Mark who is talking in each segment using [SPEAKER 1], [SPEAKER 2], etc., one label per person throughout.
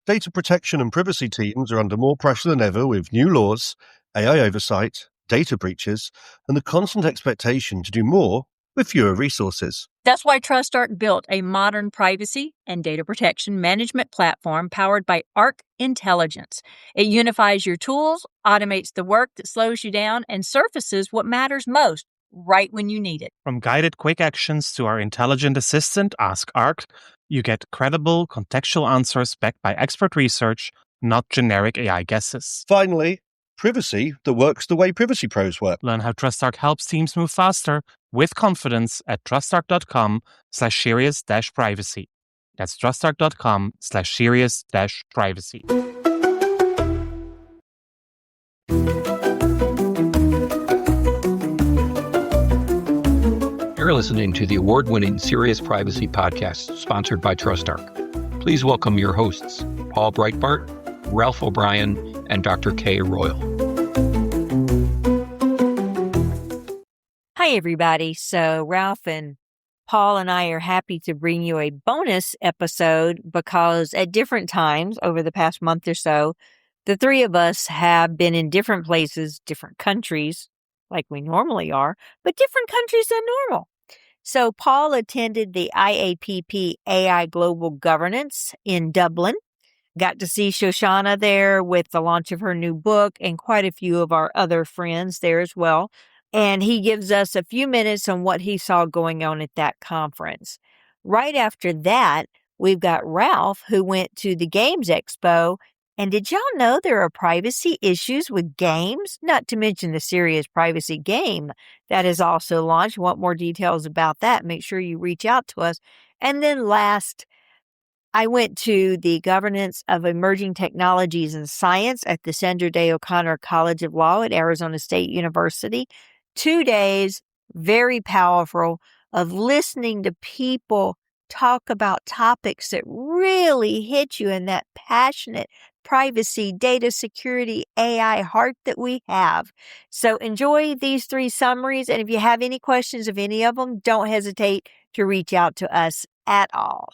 [SPEAKER 1] Data protection and privacy teams are under more pressure than ever with new laws, AI oversight, data breaches, and the constant expectation to do more with fewer resources.
[SPEAKER 2] That's why TrustArc built a modern privacy and data protection management platform powered by Arc Intelligence. It unifies your tools, automates the work that slows you down, and surfaces what matters most right when you need it.
[SPEAKER 3] From guided quick actions to our intelligent assistant, Ask Arc, you get credible, contextual answers backed by expert research, not generic AI guesses.
[SPEAKER 1] Finally, privacy that works the way privacy pros work.
[SPEAKER 3] Learn how TrustArc helps teams move faster with confidence at trustarc.com/serious-privacy. That's trustarc.com/serious-privacy.
[SPEAKER 4] You're listening to the award-winning Serious Privacy podcast sponsored by TrustArc. Please welcome your hosts, Paul Breitbart, Ralph O'Brien, and Dr. Kay Royal.
[SPEAKER 2] Hi, everybody. So Ralph and Paul and I are happy to bring you a bonus episode because at different times over the past month or so, the three of us have been in different places, different countries, like we normally are, but different countries than normal. So Paul attended the IAPP AI Global Governance in Dublin. Got to see Shoshana there with the launch of her new book and quite a few of our other friends there as well. And he gives us a few minutes on what he saw going on at that conference. Right after that, we've got Ralph, who went to the Games Expo. And did y'all know there are privacy issues with games? Not to mention the Serious Privacy game that is also launched. Want more details about that? Make sure you reach out to us. And then last, I went to the Governance of Emerging Technologies and Science at the Sandra Day O'Connor College of Law at Arizona State University. 2 days, very powerful, of listening to people talk about topics that really hit you in that passionate privacy, data security, AI heart that we have. So enjoy these three summaries. And if you have any questions of any of them, don't hesitate to reach out to us at all.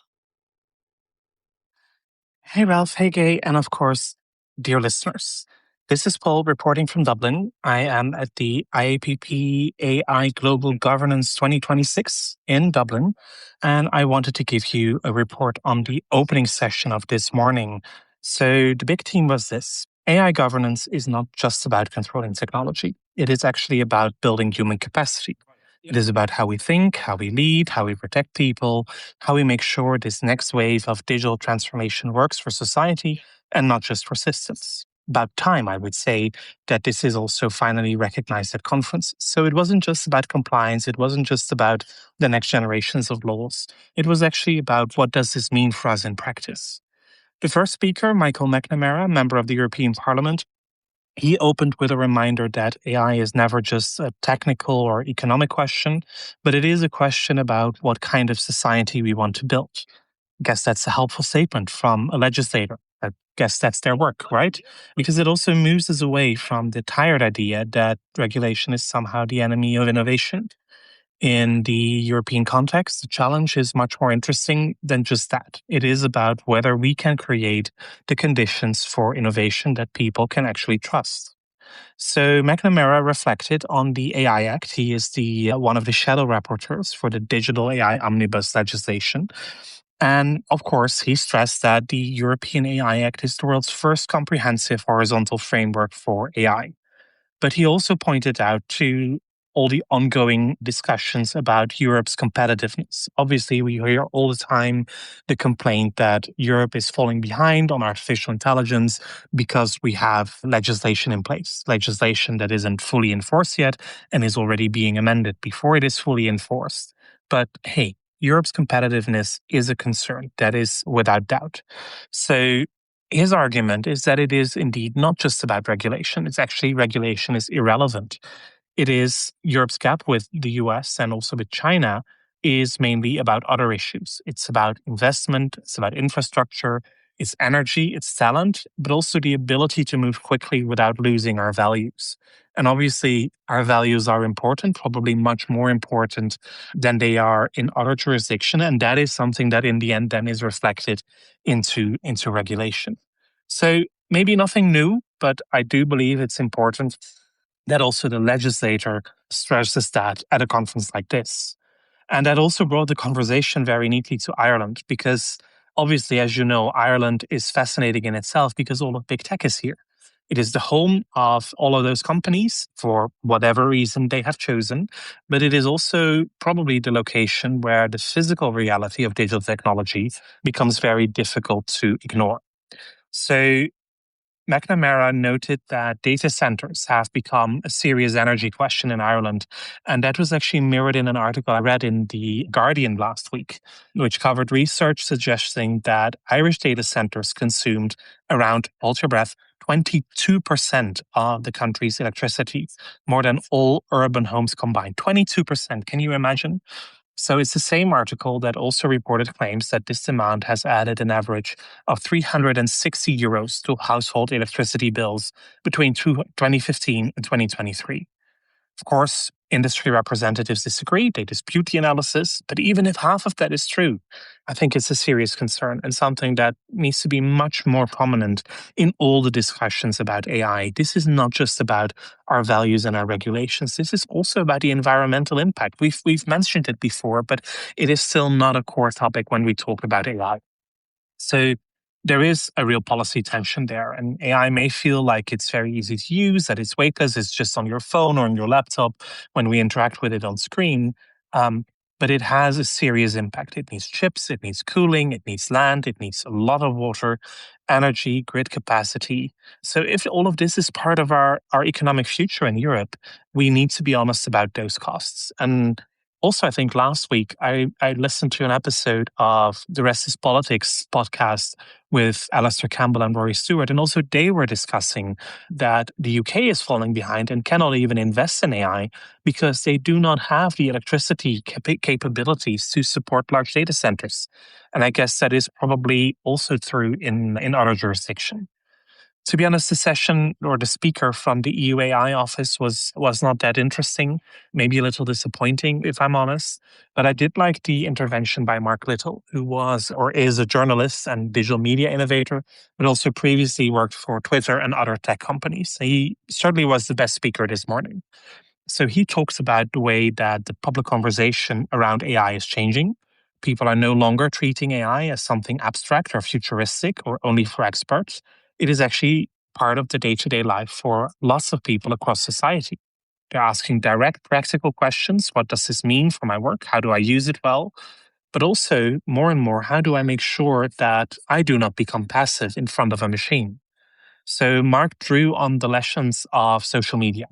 [SPEAKER 3] Hey, Ralph. Hey, Kay. And of course, dear listeners. This is Paul reporting from Dublin. I am at the IAPP AI Global Governance 2026 in Dublin, and I wanted to give you a report on the opening session of this morning. So the big theme was this. AI governance is not just about controlling technology. It is actually about building human capacity. It is about how we think, how we lead, how we protect people, how we make sure this next wave of digital transformation works for society and not just for systems. About time, I would say, that this is also finally recognized at conferences. So it wasn't just about compliance. It wasn't just about the next generations of laws. It was actually about what does this mean for us in practice. The first speaker, Michael McNamara, member of the European Parliament, he opened with a reminder that AI is never just a technical or economic question, but it is a question about what kind of society we want to build. I guess that's a helpful statement from a legislator. I guess that's their work, right? Because it also moves us away from the tired idea that regulation is somehow the enemy of innovation. In the European context, the challenge is much more interesting than just that. It is about whether we can create the conditions for innovation that people can actually trust. So McNamara reflected on the AI Act. He is the one of the shadow rapporteurs for the Digital AI Omnibus legislation. And of course, he stressed that the European AI Act is the world's first comprehensive horizontal framework for AI. But he also pointed out to all the ongoing discussions about Europe's competitiveness. Obviously, we hear all the time the complaint that Europe is falling behind on artificial intelligence because we have legislation in place, legislation that isn't fully enforced yet and is already being amended before it is fully enforced. But hey, Europe's competitiveness is a concern, that is without doubt. So his argument is that it is indeed not just about regulation. It's actually regulation is irrelevant. It is Europe's gap with the US and also with China is mainly about other issues. It's about investment, it's about infrastructure, It's energy, it's talent, but also the ability to move quickly without losing our values. And obviously, our values are important, probably much more important than they are in other jurisdictions. And that is something that in the end then is reflected into regulation. So maybe nothing new, but I do believe it's important that also the legislator stresses that at a conference like this. And that also brought the conversation very neatly to Ireland, because obviously, as you know, Ireland is fascinating in itself because all of big tech is here. It is the home of all of those companies for whatever reason they have chosen, but it is also probably the location where the physical reality of digital technology becomes very difficult to ignore. So McNamara noted that data centers have become a serious energy question in Ireland. And that was actually mirrored in an article I read in The Guardian last week, which covered research suggesting that Irish data centers consumed around, hold your breath, 22% of the country's electricity, more than all urban homes combined. 22%. Can you imagine? So it's the same article that also reported claims that this demand has added an average of 360 euros to household electricity bills between 2015 and 2023. Of course, industry representatives disagree, they dispute the analysis, but even if half of that is true, I think it's a serious concern and something that needs to be much more prominent in all the discussions about AI. This is not just about our values and our regulations. This is also about the environmental impact. We've mentioned it before, but it is still not a core topic when we talk about AI. So there is a real policy tension there, and AI may feel like it's very easy to use, that it's weightless, it's just on your phone or on your laptop when we interact with it on screen. But it has a serious impact. It needs chips, it needs cooling, it needs land, it needs a lot of water, energy, grid capacity. So if all of this is part of our economic future in Europe, we need to be honest about those costs. And also, I think last week I listened to an episode of The Rest is Politics podcast with Alastair Campbell and Rory Stewart, and also they were discussing that the UK is falling behind and cannot even invest in AI because they do not have the electricity capabilities to support large data centers. And I guess that is probably also true in other jurisdictions. To be honest, the session or the speaker from the EU AI office was not that interesting, maybe a little disappointing, if I'm honest. But I did like the intervention by Mark Little, who was or is a journalist and digital media innovator, but also previously worked for Twitter and other tech companies. He certainly was the best speaker this morning. So he talks about the way that the public conversation around AI is changing. People are no longer treating AI as something abstract or futuristic or only for experts. It is actually part of the day-to-day life for lots of people across society. They're asking direct, practical questions. What does this mean for my work? How do I use it well? But also, more and more, how do I make sure that I do not become passive in front of a machine? So Mark drew on the lessons of social media.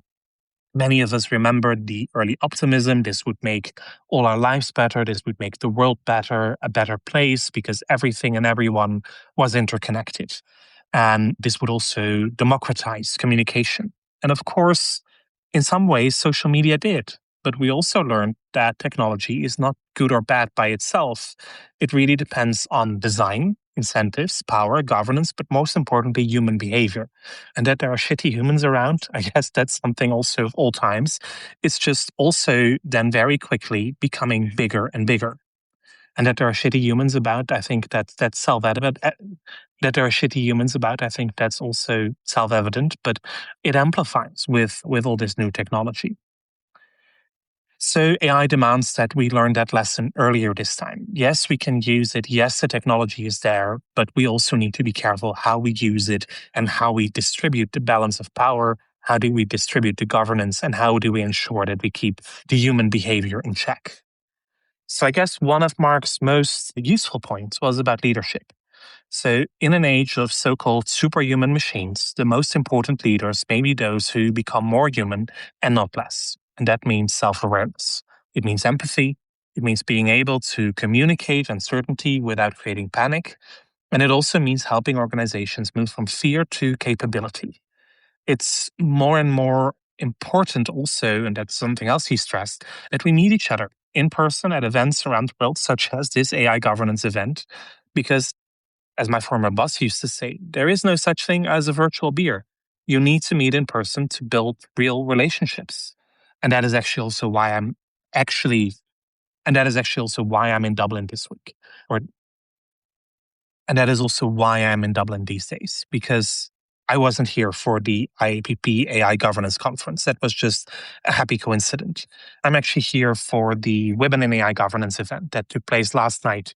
[SPEAKER 3] Many of us remembered the early optimism. This would make all our lives better. This would make the world better, a better place, because everything and everyone was interconnected. And this would also democratize communication. And of course, in some ways, social media did. But we also learned that technology is not good or bad by itself. It really depends on design, incentives, power, governance, but most importantly, human behavior. And that there are shitty humans around, I guess that's something also of all times. It's just also then very quickly becoming bigger and bigger. And that there are shitty humans about, I think that's self-evident. That there are shitty humans about, I think that's also self-evident, but it amplifies with all this new technology. So AI demands that we learn that lesson earlier this time. Yes, we can use it. Yes, the technology is there, but we also need to be careful how we use it and how we distribute the balance of power. How do we distribute the governance, and how do we ensure that we keep the human behavior in check? So I guess one of Mark's most useful points was about leadership. So in an age of so-called superhuman machines, the most important leaders may be those who become more human and not less. And that means self-awareness. It means empathy. It means being able to communicate uncertainty without creating panic. And it also means helping organizations move from fear to capability. It's more and more important also, and that's something else he stressed, that we meet each other in person at events around the world, such as this AI governance event, because as my former boss used to say, there is no such thing as a virtual beer. You need to meet in person to build real relationships. And that is actually also why I'm in Dublin this week. And that is also why I'm in Dublin these days, because I wasn't here for the IAPP AI Governance Conference. That was just a happy coincidence. I'm actually here for the Women in AI Governance event that took place last night.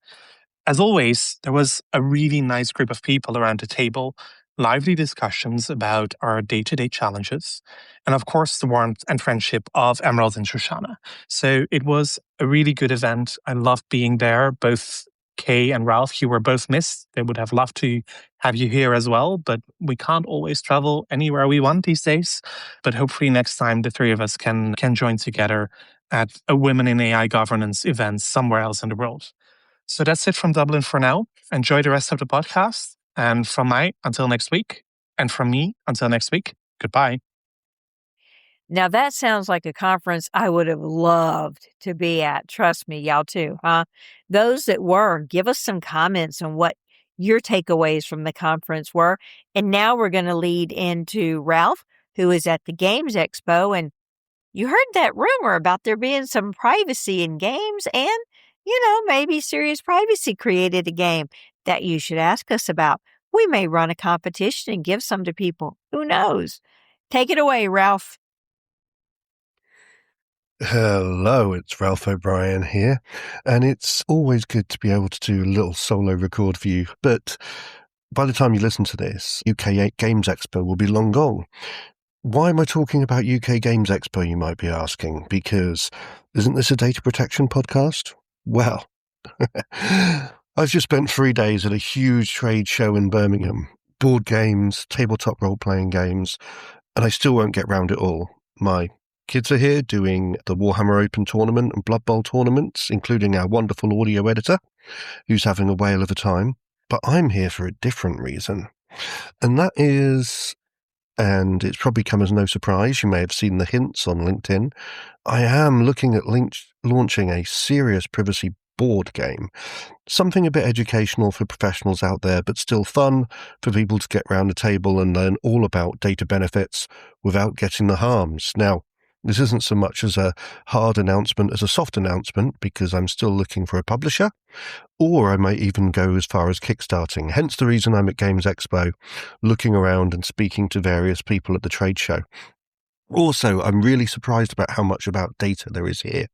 [SPEAKER 3] As always, there was a really nice group of people around the table, lively discussions about our day-to-day challenges, and of course, the warmth and friendship of Emerald and Shoshana. So it was a really good event. I loved being there. Both Kay and Ralph, you were both missed. They would have loved to have you here as well, but we can't always travel anywhere we want these days. But hopefully next time the three of us can join together at a Women in AI Governance event somewhere else in the world. So that's it from Dublin for now. Enjoy the rest of the podcast. And from until next week. And from me until next week, goodbye.
[SPEAKER 2] Now that sounds like a conference I would have loved to be at. Trust me, y'all too, huh? Those that were, give us some comments on what your takeaways from the conference were. And now we're going to lead into Ralph, who is at the Games Expo. And you heard that rumor about there being some privacy in games, and maybe Serious Privacy created a game that you should ask us about. We may run a competition and give some to people. Who knows? Take it away, Ralph.
[SPEAKER 1] Hello, it's Ralph O'Brien here, and it's always good to be able to do a little solo record for you, but by the time you listen to this, UK Games Expo will be long gone. Why am I talking about UK Games Expo, you might be asking? Because isn't this a data protection podcast? Well, I've just spent 3 days at a huge trade show in Birmingham. Board games, tabletop role-playing games, and I still won't get round it all. My kids are here doing the Warhammer Open tournament and Blood Bowl tournaments, including our wonderful audio editor, who's having a whale of a time. But I'm here for a different reason. And that is, and it's probably come as no surprise, you may have seen the hints on LinkedIn, I am looking at launching a serious privacy board game. Something a bit educational for professionals out there, but still fun for people to get round the table and learn all about data benefits without getting the harms. Now, this isn't so much as a hard announcement as a soft announcement, because I'm still looking for a publisher, or I might even go as far as kickstarting. Hence the reason I'm at Games Expo, looking around and speaking to various people at the trade show. Also, I'm really surprised about how much about data there is here.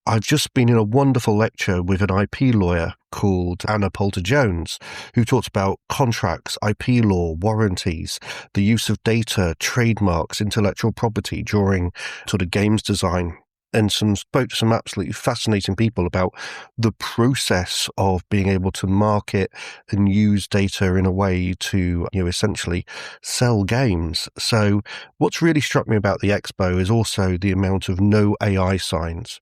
[SPEAKER 1] I've just been in a wonderful lecture with an IP lawyer called Anna Poulter-Jones, who talks about contracts, IP law, warranties, the use of data, trademarks, intellectual property during sort of games design, and spoke to some absolutely fascinating people about the process of being able to market and use data in a way to, essentially sell games. So what's really struck me about the expo is also the amount of no AI signs.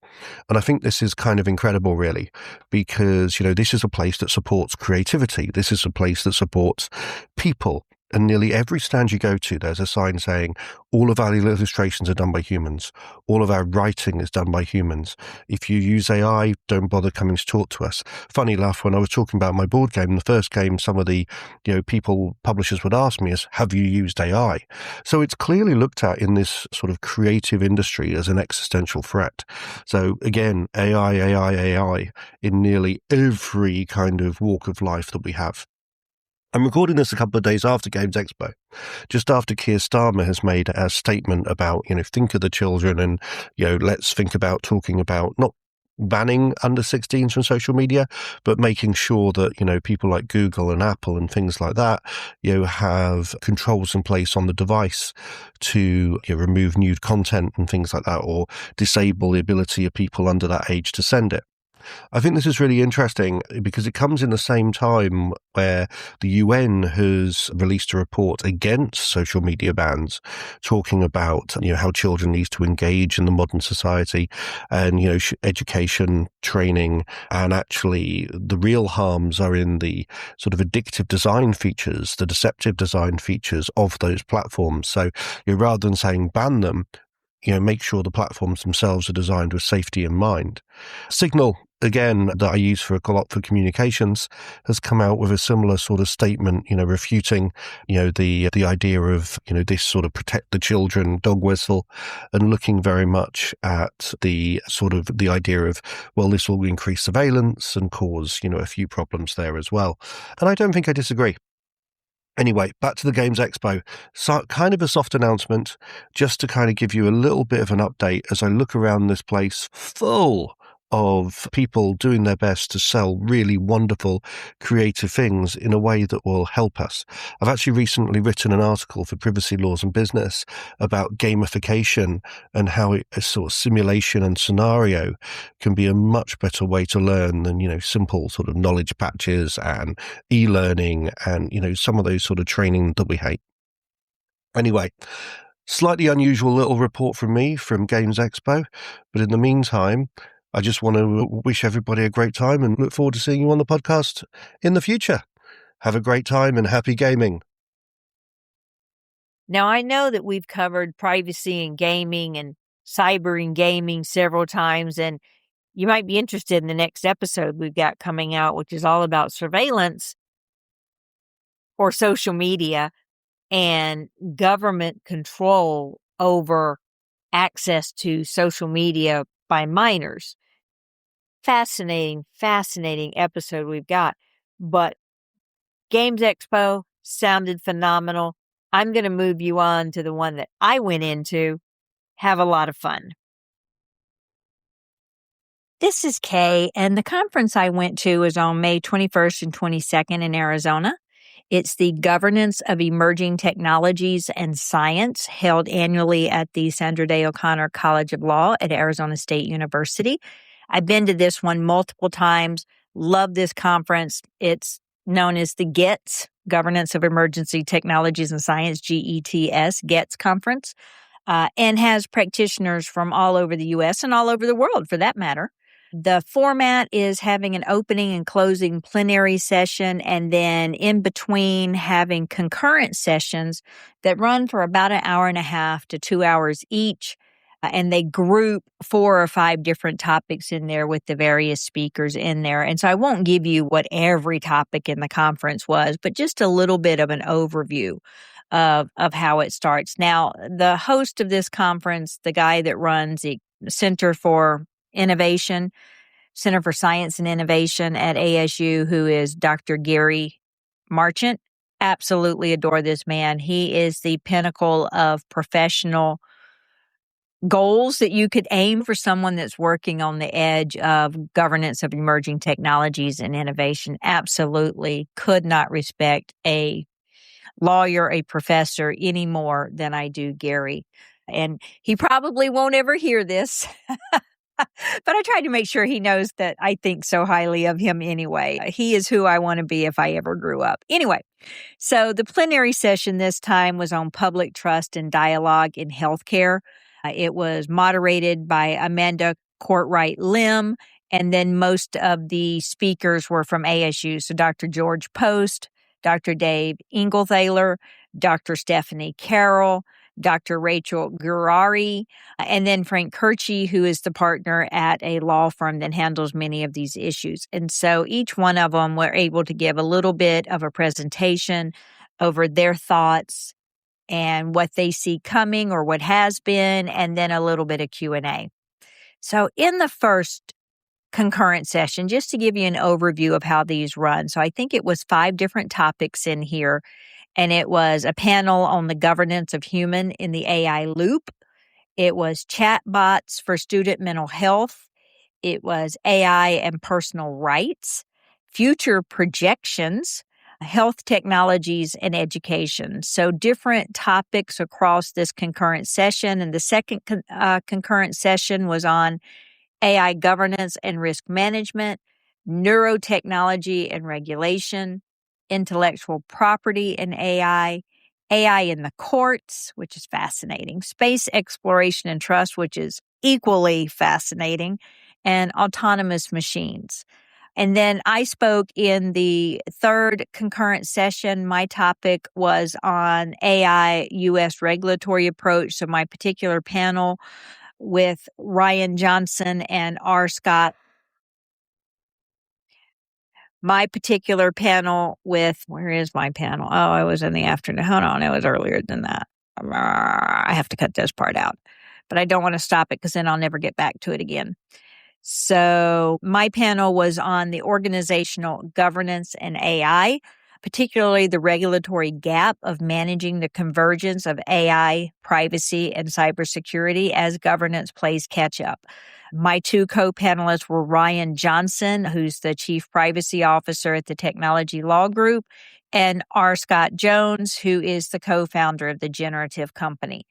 [SPEAKER 1] And I think this is kind of incredible, really, because, this is a place that supports creativity. This is a place that supports people. And nearly every stand you go to, there's a sign saying, all of our illustrations are done by humans. All of our writing is done by humans. If you use AI, don't bother coming to talk to us. Funny enough, when I was talking about my board game, the first game, some of the publishers would ask me is, have you used AI? So it's clearly looked at in this sort of creative industry as an existential threat. So again, AI in nearly every kind of walk of life that we have. I'm recording this a couple of days after Games Expo, just after Keir Starmer has made a statement about, think of the children and, let's think about talking about not banning under 16s from social media, but making sure that, people like Google and Apple and things like that, have controls in place on the device to remove nude content and things like that, or disable the ability of people under that age to send it. I think this is really interesting because it comes in the same time where the UN has released a report against social media bans, talking about how children need to engage in the modern society and education, training, and actually the real harms are in the sort of addictive design features, the deceptive design features of those platforms. So rather than saying ban them, make sure the platforms themselves are designed with safety in mind. Signal again, that I use for a lot for communications, has come out with a similar sort of statement, refuting, the idea of, this sort of protect the children dog whistle, and looking very much at the sort of the idea of, well, this will increase surveillance and cause, a few problems there as well. And I don't think I disagree. Anyway, back to the Games Expo. So kind of a soft announcement, just to kind of give you a little bit of an update as I look around this place full of people doing their best to sell really wonderful, creative things in a way that will help us. I've actually recently written an article for Privacy Laws and Business about gamification and how a sort of simulation and scenario can be a much better way to learn than, simple sort of knowledge patches and e-learning and, some of those sort of training that we hate. Anyway, slightly unusual little report from me from Games Expo, but in the meantime, I just want to wish everybody a great time and look forward to seeing you on the podcast in the future. Have a great time and happy gaming.
[SPEAKER 2] Now, I know that we've covered privacy in gaming and cyber in gaming several times, and you might be interested in the next episode we've got coming out, which is all about surveillance or social media and government control over access to social media by minors. Fascinating episode we've got. But Games Expo sounded phenomenal. I'm going to move you on to the one that I went into. Have a lot of fun. This is Kay, and the conference I went to was on May 21st and 22nd in Arizona. It's the Governance of Emerging Technologies and Science, held annually at the Sandra Day O'Connor College of Law at Arizona State University. I've been to this one multiple times. Love this conference. It's known as the GETS, Governance of Emergency Technologies and Science, GETS, GETS Conference, and has practitioners from all over the U.S. and all over the world, for that matter. The format is having an opening and closing plenary session, and then in between having concurrent sessions that run for about an hour and a half to 2 hours each. And they group 4 or 5 different topics in there with the various speakers in there. And so I won't give you what every topic in the conference was, but just a little bit of an overview of how it starts. Now, the host of this conference, the guy that runs the Center for Innovation, Center for Science and Innovation at ASU, who is Dr. Gary Marchant, absolutely adore this man. He is the pinnacle of professional goals that you could aim for someone that's working on the edge of governance of emerging technologies and innovation. Absolutely could not respect a lawyer, a professor any more than I do Gary. And he probably won't ever hear this, but I tried to make sure he knows that I think so highly of him anyway. He is who I want to be if I ever grew up. Anyway, so the plenary session this time was on public trust and dialogue in healthcare. It was moderated by Amanda Courtwright-Lim, and then most of the speakers were from ASU. So Dr. George Post, Dr. Dave Engelthaler, Dr. Stephanie Carroll, Dr. Rachel Gurari, and then Frank Kirchie, who is the partner at a law firm that handles many of these issues. And so each one of them were able to give a little bit of a presentation over their thoughts and what they see coming or what has been, and then a little bit of Q&A. So in the first concurrent session, just to give you an overview of how these run. So I think it was 5 different topics in here, and it was a panel on the governance of human in the AI loop. It was chatbots for student mental health. It was AI and personal rights, future projections, health technologies, and education. So different topics across this concurrent session. And the second concurrent session was on AI governance and risk management, neurotechnology and regulation, intellectual property and AI, AI in the courts, which is fascinating, space exploration and trust, which is equally fascinating, and autonomous machines. And then I spoke in the third concurrent session. My topic was on AI U.S. regulatory approach. So my particular panel with Ryan Johnson and R. Scott my particular panel with, where is my panel? Oh, I was in the afternoon. Hold on, it was earlier than that. I have to cut this part out, but I don't want to stop it because then I'll never get back to it again. So my panel was on the organizational governance and AI, particularly the regulatory gap of managing the convergence of AI, privacy, and cybersecurity as governance plays catch up. My two co-panelists were Ryan Johnson, who's the Chief Privacy Officer at the Technology Law Group, and R. Scott Jones, who is the co-founder of the Generative Company.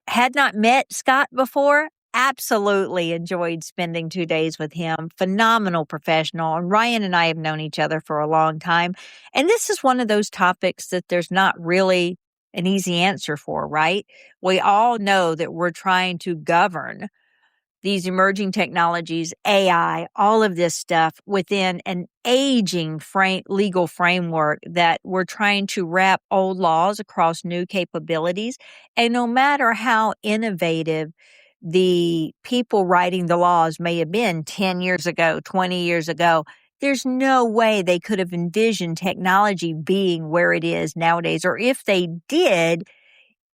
[SPEAKER 2] Had not met Scott before, absolutely enjoyed spending 2 days with him. Phenomenal professional. And Ryan and I have known each other for a long time. And this is one of those topics that there's not really an easy answer for, right? We all know that we're trying to govern these emerging technologies, AI, all of this stuff within an aging legal framework that we're trying to wrap old laws across new capabilities. And no matter how innovative the people writing the laws may have been 10 years ago, 20 years ago, there's no way they could have envisioned technology being where it is nowadays. Or if they did,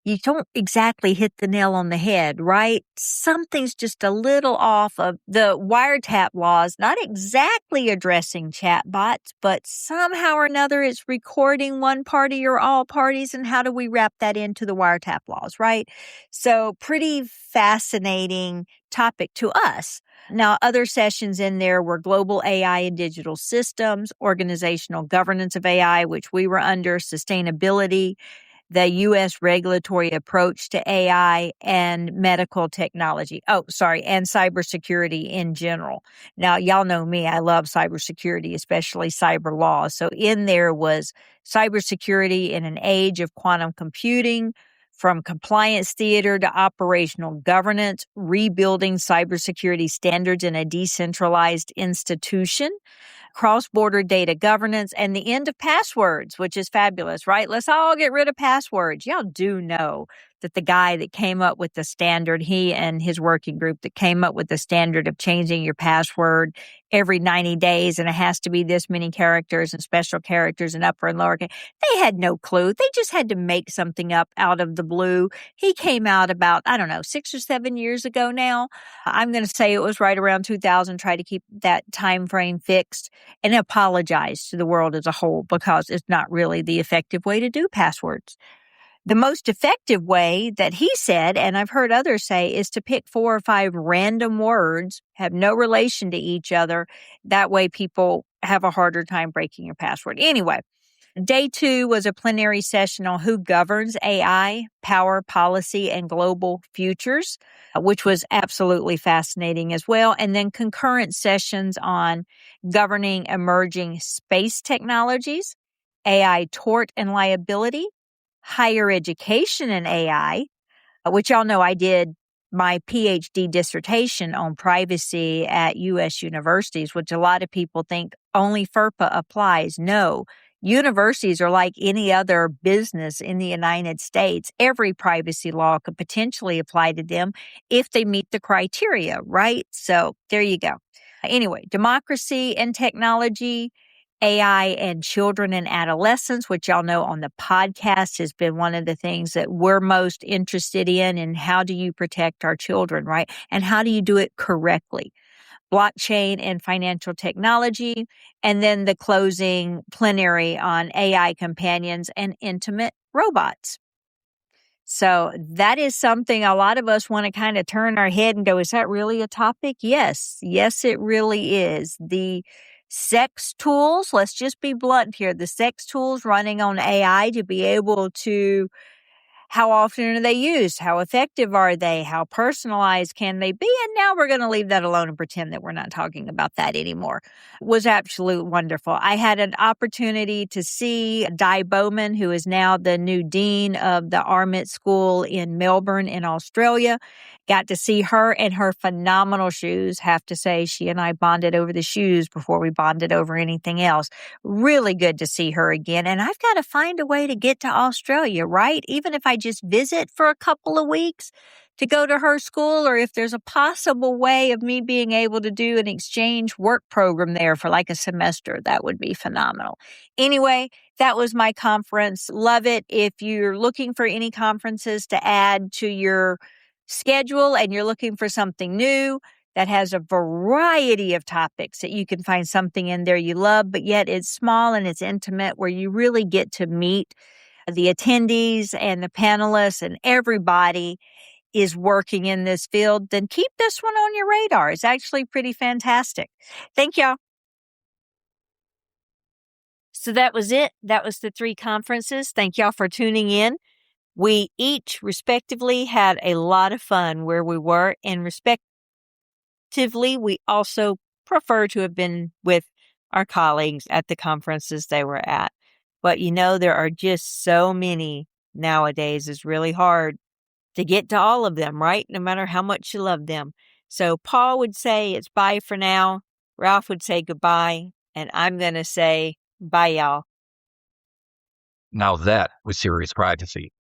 [SPEAKER 2] you don't exactly hit the nail on the head, right? Something's just a little off of the wiretap laws, not exactly addressing chatbots, but somehow or another it's recording one party or all parties. And how do we wrap that into the wiretap laws, right? So pretty fascinating topic to us. Now, other sessions in there were global AI and digital systems, organizational governance of AI, which we were under, sustainability, the U.S. regulatory approach to AI, and medical technology. And cybersecurity in general. Now, y'all know me. I love cybersecurity, especially cyber law. So in there was cybersecurity in an age of quantum computing, from compliance theater to operational governance, rebuilding cybersecurity standards in a decentralized institution, cross-border data governance, and the end of passwords, which is fabulous, right? Let's all get rid of passwords. Y'all do know that the guy that came up with the standard, he and his working group that came up with the standard of changing your password every 90 days, and it has to be this many characters and special characters and upper and lower case. They had no clue. They just had to make something up out of the blue. He came out about, 6 or 7 years ago now. I'm going to say it was right around 2000, try to keep that time frame fixed, and apologize to the world as a whole because it's not really the effective way to do passwords. The most effective way that he said, and I've heard others say, is to pick 4 or 5 random words, have no relation to each other. That way people have a harder time breaking your password. Anyway, day 2 was a plenary session on who governs AI, power, policy, and global futures, which was absolutely fascinating as well. And then concurrent sessions on governing emerging space technologies, AI tort and liability, higher education in AI, which y'all know I did my PhD dissertation on privacy at U.S. universities, which a lot of people think only FERPA applies. No, universities are like any other business in the United States. Every privacy law could potentially apply to them if they meet the criteria, right? So there you go. Anyway, democracy and technology, AI and children and adolescents, which y'all know on the podcast has been one of the things that we're most interested in. And how do you protect our children, right? And how do you do it correctly? Blockchain and financial technology, and then the closing plenary on AI companions and intimate robots. So that is something a lot of us want to kind of turn our head and go, is that really a topic? Yes, it really is. The sex tools, let's just be blunt here, the sex tools running on AI to be able to, how often are they used? How effective are they? How personalized can they be? And now we're going to leave that alone and pretend that we're not talking about that anymore. It was absolutely wonderful. I had an opportunity to see Di Bowman, who is now the new dean of the Armitt School in Melbourne in Australia. Got to see her and her phenomenal shoes. Have to say, she and I bonded over the shoes before we bonded over anything else. Really good to see her again. And I've got to find a way to get to Australia, right? Even if I just visit for a couple of weeks. to go to her school, or if there's a possible way of me being able to do an exchange work program there for like a semester, that would be phenomenal. Anyway, that was my conference. Love it. If you're looking for any conferences to add to your schedule and you're looking for something new that has a variety of topics that you can find something in there you love, but yet it's small and it's intimate, where you really get to meet the attendees and the panelists and everybody is working in this field, then keep this one on your radar. It's actually pretty fantastic. Thank y'all. So that was it. That was the 3 conferences. Thank y'all for tuning in. We each respectively had a lot of fun where we were, and respectively, we also prefer to have been with our colleagues at the conferences they were at. But there are just so many nowadays. It's really hard to get to all of them, right? No matter how much you love them. So Paul would say it's bye for now. Ralph would say goodbye. And I'm going to say bye, y'all.
[SPEAKER 4] Now that was Serious Privacy.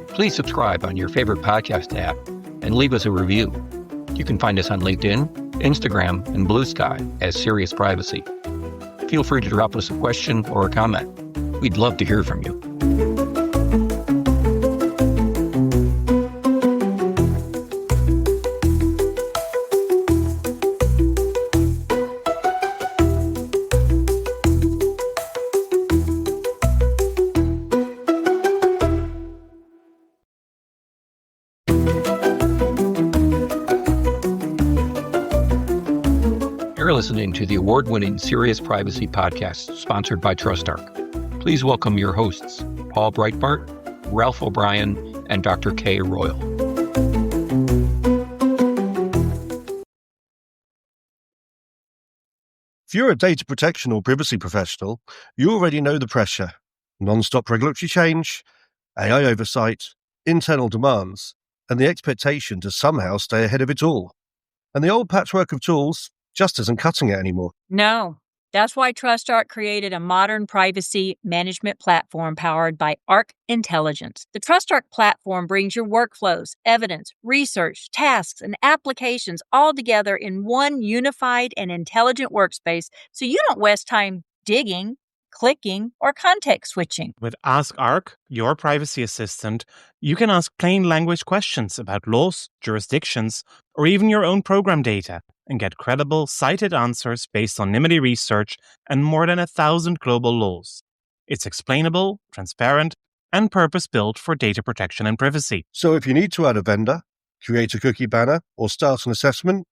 [SPEAKER 4] Please subscribe on your favorite podcast app and leave us a review. You can find us on LinkedIn, Instagram, and Blue Sky as Serious Privacy. Feel free to drop us a question or a comment. We'd love to hear from you. You're listening to the award-winning Serious Privacy podcast sponsored by TrustArc. Please welcome your hosts, Paul Breitbart, Ralph O'Brien, and Dr. Kay Royal.
[SPEAKER 1] If you're a data protection or privacy professional, you already know the pressure. Non-stop regulatory change, AI oversight, internal demands, and the expectation to somehow stay ahead of it all. And the old patchwork of tools just isn't cutting it anymore.
[SPEAKER 2] No. That's why TrustArc created a modern privacy management platform powered by Arc Intelligence. The TrustArc platform brings your workflows, evidence, research, tasks, and applications all together in one unified and intelligent workspace, so you don't waste time digging, clicking, or context switching.
[SPEAKER 3] With Ask Arc, your privacy assistant, you can ask plain language questions about laws, jurisdictions, or even your own program data, and get credible, cited answers based on NIMD research and more than 1,000 global laws. It's explainable, transparent, and purpose-built for data protection and privacy.
[SPEAKER 1] So if you need to add a vendor, create a cookie banner, or start an assessment,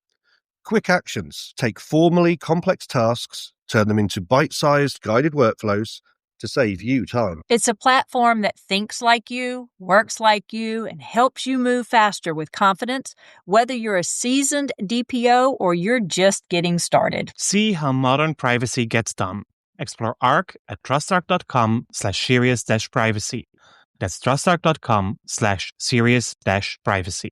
[SPEAKER 1] quick actions take formally complex tasks, turn them into bite-sized guided workflows to save you time.
[SPEAKER 2] It's a platform that thinks like you, works like you, and helps you move faster with confidence, whether you're a seasoned DPO or you're just getting started.
[SPEAKER 3] See how modern privacy gets done. Explore Arc at trustarc.com/serious-privacy. That's trustarc.com/serious-privacy.